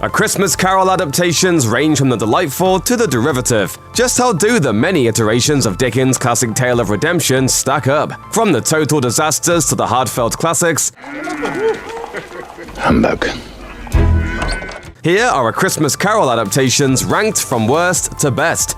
A Christmas Carol adaptations range from the delightful to the derivative. Just how do the many iterations of Dickens' classic tale of redemption stack up? From the total disasters to the heartfelt classics, humbug. Here are A Christmas Carol adaptations ranked from worst to best.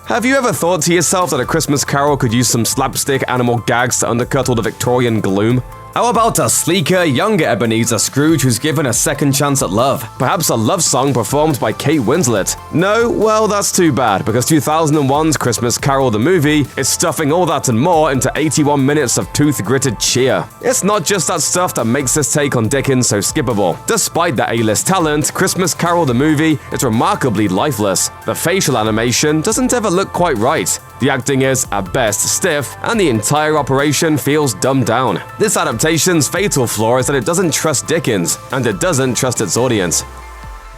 Have you ever thought to yourself that A Christmas Carol could use some slapstick animal gags to undercut all the Victorian gloom? How about a sleeker, younger Ebenezer Scrooge who's given a second chance at love? Perhaps a love song performed by Kate Winslet? No? Well, that's too bad, because 2001's Christmas Carol the movie is stuffing all that and more into 81 minutes of tooth-gritted cheer. It's not just that stuff that makes this take on Dickens so skippable. Despite the A-list talent, Christmas Carol the movie is remarkably lifeless. The facial animation doesn't ever look quite right. The acting is, at best, stiff, and the entire operation feels dumbed down. This adaptation's fatal flaw is that it doesn't trust Dickens, and it doesn't trust its audience.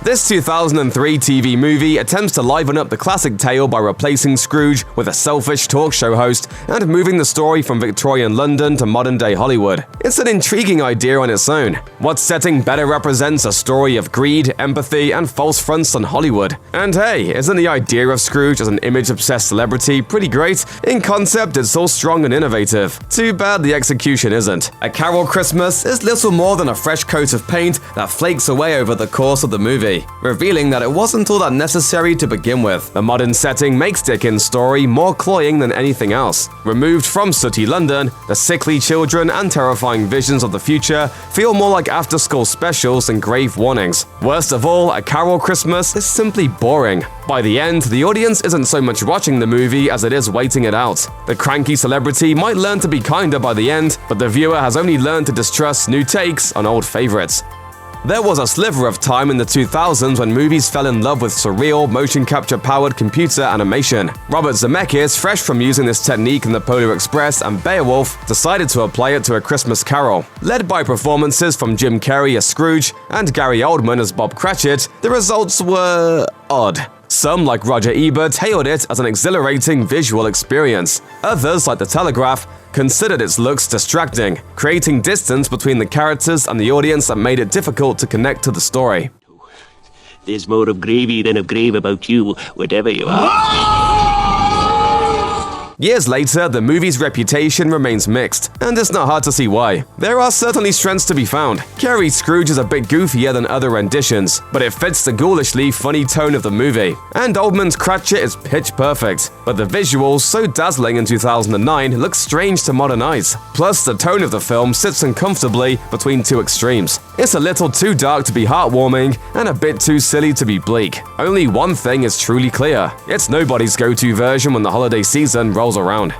This 2003 TV movie attempts to liven up the classic tale by replacing Scrooge with a selfish talk show host and moving the story from Victorian London to modern-day Hollywood. It's an intriguing idea on its own. What setting better represents a story of greed, empathy, and false fronts than Hollywood? And hey, isn't the idea of Scrooge as an image-obsessed celebrity pretty great? In concept, it's all strong and innovative. Too bad the execution isn't. A Carol Christmas is little more than a fresh coat of paint that flakes away over the course of the movie, revealing that it wasn't all that necessary to begin with. The modern setting makes Dickens' story more cloying than anything else. Removed from sooty London, the sickly children and terrifying visions of the future feel more like after-school specials than grave warnings. Worst of all, A Carol Christmas is simply boring. By the end, the audience isn't so much watching the movie as it is waiting it out. The cranky celebrity might learn to be kinder by the end, but the viewer has only learned to distrust new takes on old favorites. There was a sliver of time in the 2000s when movies fell in love with surreal, motion capture-powered computer animation. Robert Zemeckis, fresh from using this technique in The Polar Express and Beowulf, decided to apply it to A Christmas Carol. Led by performances from Jim Carrey as Scrooge and Gary Oldman as Bob Cratchit, the results were odd. Some, like Roger Ebert, hailed it as an exhilarating visual experience. Others, like The Telegraph, considered its looks distracting, creating distance between the characters and the audience that made it difficult to connect to the story. There's more of gravy than of grave about you, whatever you are. Years later, the movie's reputation remains mixed, and it's not hard to see why. There are certainly strengths to be found. Carrey's Scrooge is a bit goofier than other renditions, but it fits the ghoulishly funny tone of the movie. And Oldman's Cratchit is pitch perfect, but the visuals, so dazzling in 2009, look strange to modern eyes. Plus, the tone of the film sits uncomfortably between two extremes. It's a little too dark to be heartwarming, and a bit too silly to be bleak. Only one thing is truly clear: it's nobody's go-to version when the holiday season rolls around.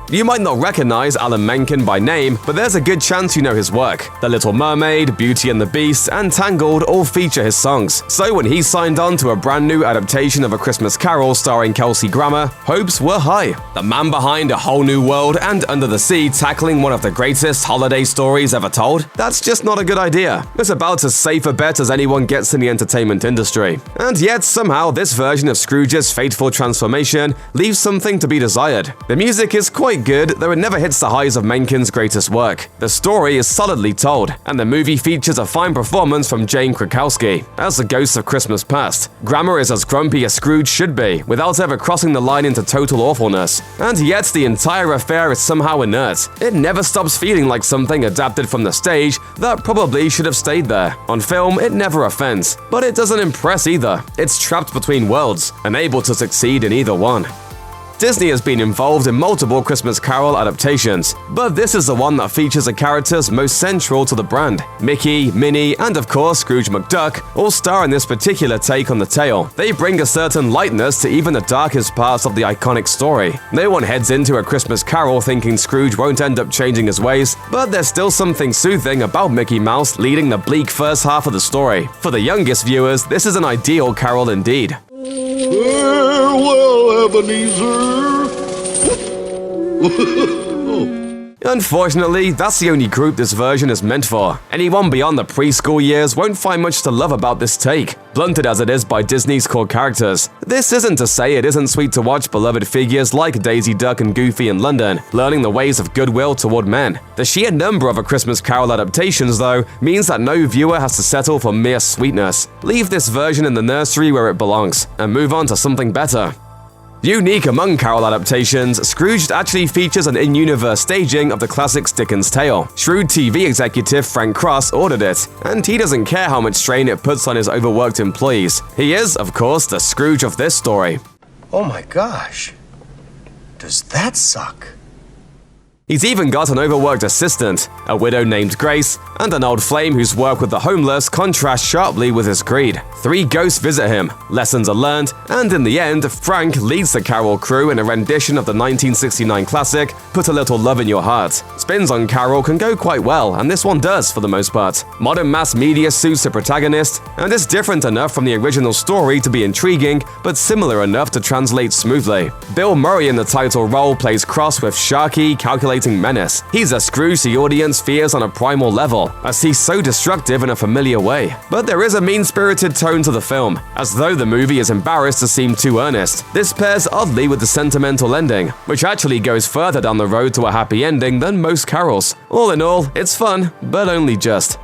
You might not recognize Alan Menken by name, but there's a good chance you know his work. The Little Mermaid, Beauty and the Beast, and Tangled all feature his songs. So when he signed on to a brand new adaptation of A Christmas Carol starring Kelsey Grammer, hopes were high. The man behind A Whole New World and Under the Sea tackling one of the greatest holiday stories ever told? That's just not a good idea. It's about as safe a bet as anyone gets in the entertainment industry. And yet, somehow, this version of Scrooge's fateful transformation leaves something to be desired. The music is quite good, though it never hits the highs of Menken's greatest work. The story is solidly told, and the movie features a fine performance from Jane Krakowski as the ghost of Christmas past. Grammer is as grumpy as Scrooge should be, without ever crossing the line into total awfulness. And yet, the entire affair is somehow inert. It never stops feeling like something adapted from the stage that probably should have stayed there. On film, it never offends, but it doesn't impress either. It's trapped between worlds, unable to succeed in either one. Disney has been involved in multiple Christmas Carol adaptations, but this is the one that features the characters most central to the brand. Mickey, Minnie, and of course Scrooge McDuck all star in this particular take on the tale. They bring a certain lightness to even the darkest parts of the iconic story. No one heads into A Christmas Carol thinking Scrooge won't end up changing his ways, but there's still something soothing about Mickey Mouse leading the bleak first half of the story. For the youngest viewers, this is an ideal carol indeed. Farewell, Ebenezer. Unfortunately, that's the only group this version is meant for. Anyone beyond the preschool years won't find much to love about this take, blunted as it is by Disney's core characters. This isn't to say it isn't sweet to watch beloved figures like Daisy Duck and Goofy in London, learning the ways of goodwill toward men. The sheer number of A Christmas Carol adaptations, though, means that no viewer has to settle for mere sweetness. Leave this version in the nursery where it belongs, and move on to something better. Unique among Carol adaptations, Scrooged actually features an in-universe staging of the classic Dickens tale. Shrewd TV executive Frank Cross ordered it, and he doesn't care how much strain it puts on his overworked employees. He is, of course, the Scrooge of this story. Oh my gosh. Does that suck? He's even got an overworked assistant, a widow named Grace, and an old flame whose work with the homeless contrasts sharply with his greed. 3 ghosts visit him, lessons are learned, and in the end, Frank leads the Carol crew in a rendition of the 1969 classic, Put a Little Love in Your Heart. Spins on Carol can go quite well, and this one does for the most part. Modern mass media suits the protagonist, and it's different enough from the original story to be intriguing, but similar enough to translate smoothly. Bill Murray in the title role plays Cross with sharky, calculating menace. He's a Scrooge the audience fears on a primal level, as he's so destructive in a familiar way. But there is a mean-spirited tone to the film, as though the movie is embarrassed to seem too earnest. This pairs oddly with the sentimental ending, which actually goes further down the road to a happy ending than most carols. All in all, it's fun, but only just.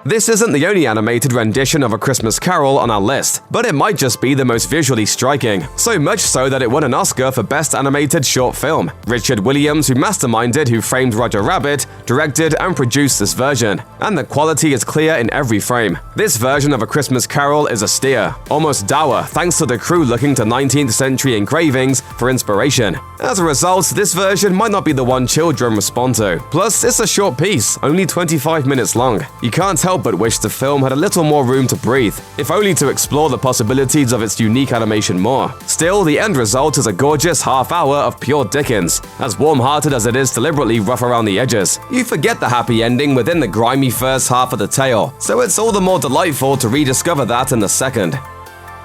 This isn't the only animated rendition of A Christmas Carol on our list, but it might just be the most visually striking, so much so that it won an Oscar for Best Animated Short Film. Richard Williams, who masterminded Who Framed Roger Rabbit, directed and produced this version, and the quality is clear in every frame. This version of A Christmas Carol is austere, almost dour, thanks to the crew looking to 19th century engravings for inspiration. As a result, this version might not be the one children respond to. Plus, it's a short piece, only 25 minutes long. You can't help but wish the film had a little more room to breathe, if only to explore the possibilities of its unique animation more. Still, the end result is a gorgeous half hour of pure Dickens, as warm-hearted as it is deliberately rough around the edges. You forget the happy ending within the grimy first half of the tale, so it's all the more delightful to rediscover that in the second.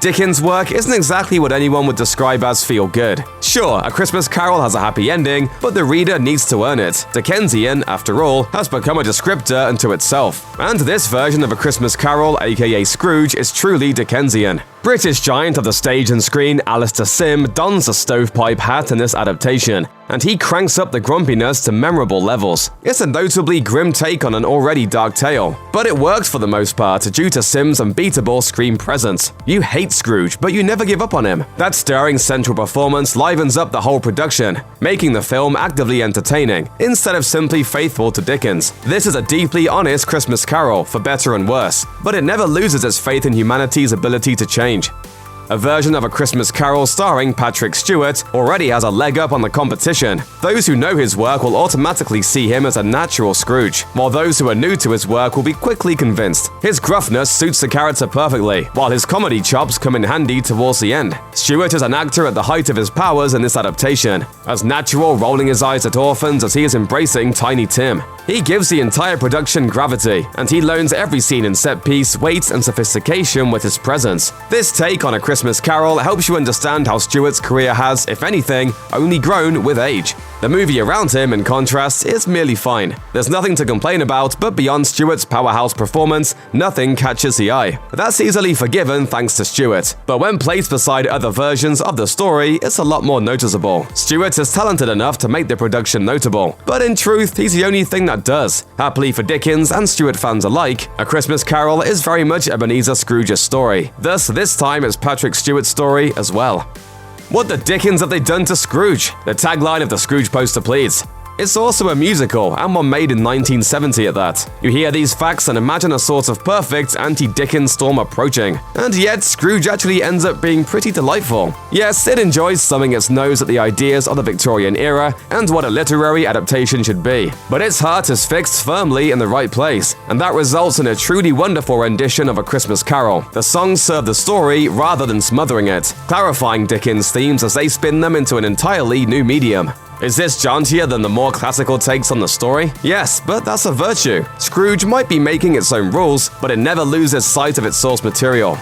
Dickens' work isn't exactly what anyone would describe as feel-good. Sure, A Christmas Carol has a happy ending, but the reader needs to earn it. Dickensian, after all, has become a descriptor unto itself. And this version of A Christmas Carol, aka Scrooge, is truly Dickensian. British giant of the stage and screen Alistair Sim dons a stovepipe hat in this adaptation, and he cranks up the grumpiness to memorable levels. It's a notably grim take on an already dark tale, but it works for the most part due to Sim's unbeatable screen presence. You hate Scrooge, but you never give up on him. That stirring central performance livens up the whole production, making the film actively entertaining, instead of simply faithful to Dickens. This is a deeply honest Christmas Carol, for better and worse, but it never loses its faith in humanity's ability to change. A version of A Christmas Carol starring Patrick Stewart already has a leg up on the competition. Those who know his work will automatically see him as a natural Scrooge, while those who are new to his work will be quickly convinced. His gruffness suits the character perfectly, while his comedy chops come in handy towards the end. Stewart is an actor at the height of his powers in this adaptation, as natural, rolling his eyes at orphans as he is embracing Tiny Tim. He gives the entire production gravity, and he loans every scene in set piece, weight, and sophistication with his presence. This take on A Christmas Carol helps you understand how Stewart's career has, if anything, only grown with age. The movie around him, in contrast, is merely fine. There's nothing to complain about, but beyond Stewart's powerhouse performance, nothing catches the eye. That's easily forgiven thanks to Stewart, but when placed beside other versions of the story, it's a lot more noticeable. Stewart is talented enough to make the production notable, but in truth, he's the only thing that does. Happily for Dickens and Stewart fans alike, A Christmas Carol is very much Ebenezer Scrooge's story. Thus, this time it's Patrick Stewart's story as well. What the dickens have they done to Scrooge? The tagline of the Scrooge poster pleads. It's also a musical, and one made in 1970 at that. You hear these facts and imagine a sort of perfect anti-Dickens storm approaching. And yet, Scrooge actually ends up being pretty delightful. Yes, it enjoys thumbing its nose at the ideas of the Victorian era and what a literary adaptation should be. But its heart is fixed firmly in the right place, and that results in a truly wonderful rendition of A Christmas Carol. The songs serve the story rather than smothering it, clarifying Dickens' themes as they spin them into an entirely new medium. Is this jauntier than the more classical takes on the story? Yes, but that's a virtue. Scrooge might be making its own rules, but it never loses sight of its source material.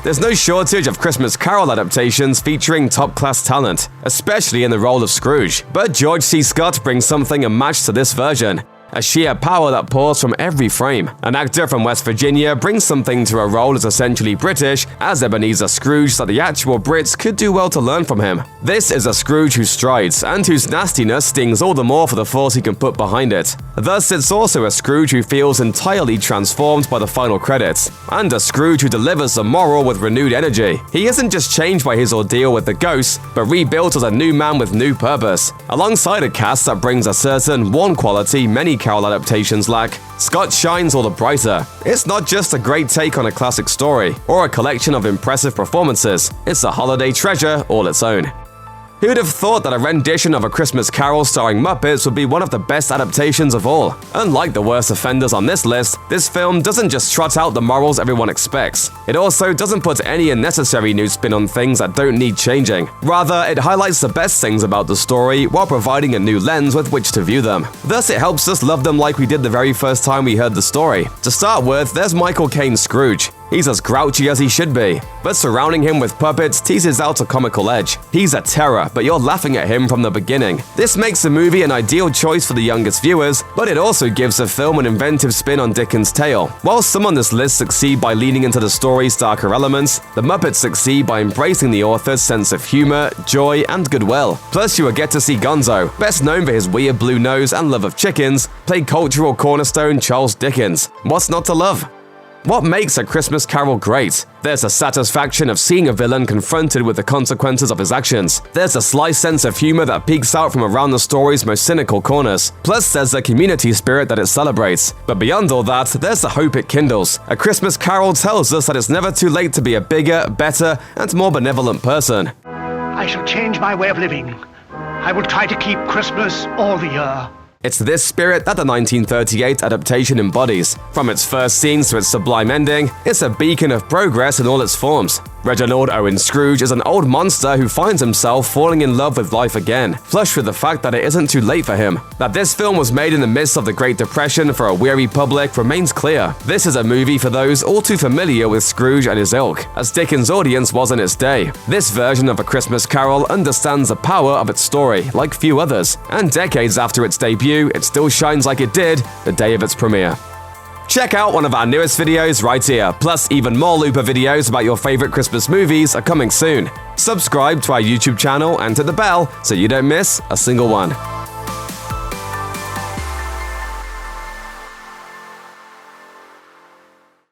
There's no shortage of Christmas Carol adaptations featuring top-class talent, especially in the role of Scrooge. But George C. Scott brings something unmatched to this version. A sheer power that pours from every frame. An actor from West Virginia brings something to a role as essentially British as Ebenezer Scrooge that the actual Brits could do well to learn from him. This is a Scrooge who strides, and whose nastiness stings all the more for the force he can put behind it. Thus, it's also a Scrooge who feels entirely transformed by the final credits, and a Scrooge who delivers the moral with renewed energy. He isn't just changed by his ordeal with the ghosts, but rebuilt as a new man with new purpose. Alongside a cast that brings a certain warm quality many Carol adaptations lack, Scott shines all the brighter. It's not just a great take on a classic story, or a collection of impressive performances, it's a holiday treasure all its own. Who'd have thought that a rendition of A Christmas Carol starring Muppets would be one of the best adaptations of all? Unlike the worst offenders on this list, this film doesn't just trot out the morals everyone expects. It also doesn't put any unnecessary new spin on things that don't need changing. Rather, it highlights the best things about the story while providing a new lens with which to view them. Thus, it helps us love them like we did the very first time we heard the story. To start with, there's Michael Caine's Scrooge. He's as grouchy as he should be, but surrounding him with puppets teases out a comical edge. He's a terror, but you're laughing at him from the beginning. This makes the movie an ideal choice for the youngest viewers, but it also gives the film an inventive spin on Dickens' tale. While some on this list succeed by leaning into the story's darker elements, the Muppets succeed by embracing the author's sense of humor, joy, and goodwill. Plus, you will get to see Gonzo, best known for his weird blue nose and love of chickens, play cultural cornerstone Charles Dickens. What's not to love? What makes A Christmas Carol great? There's a satisfaction of seeing a villain confronted with the consequences of his actions. There's a sly sense of humor that peeks out from around the story's most cynical corners. Plus, there's the community spirit that it celebrates. But beyond all that, there's the hope it kindles. A Christmas Carol tells us that it's never too late to be a bigger, better, and more benevolent person. I shall change my way of living. I will try to keep Christmas all the year. It's this spirit that the 1938 adaptation embodies. From its first scenes to its sublime ending, it's a beacon of progress in all its forms. Reginald Owen Scrooge is an old monster who finds himself falling in love with life again, flushed with the fact that it isn't too late for him. That this film was made in the midst of the Great Depression for a weary public remains clear. This is a movie for those all too familiar with Scrooge and his ilk, as Dickens' audience was in its day. This version of A Christmas Carol understands the power of its story like few others, and decades after its debut, it still shines like it did the day of its premiere. Check out one of our newest videos right here, plus even more Looper videos about your favorite Christmas movies are coming soon. Subscribe to our YouTube channel and hit the bell so you don't miss a single one.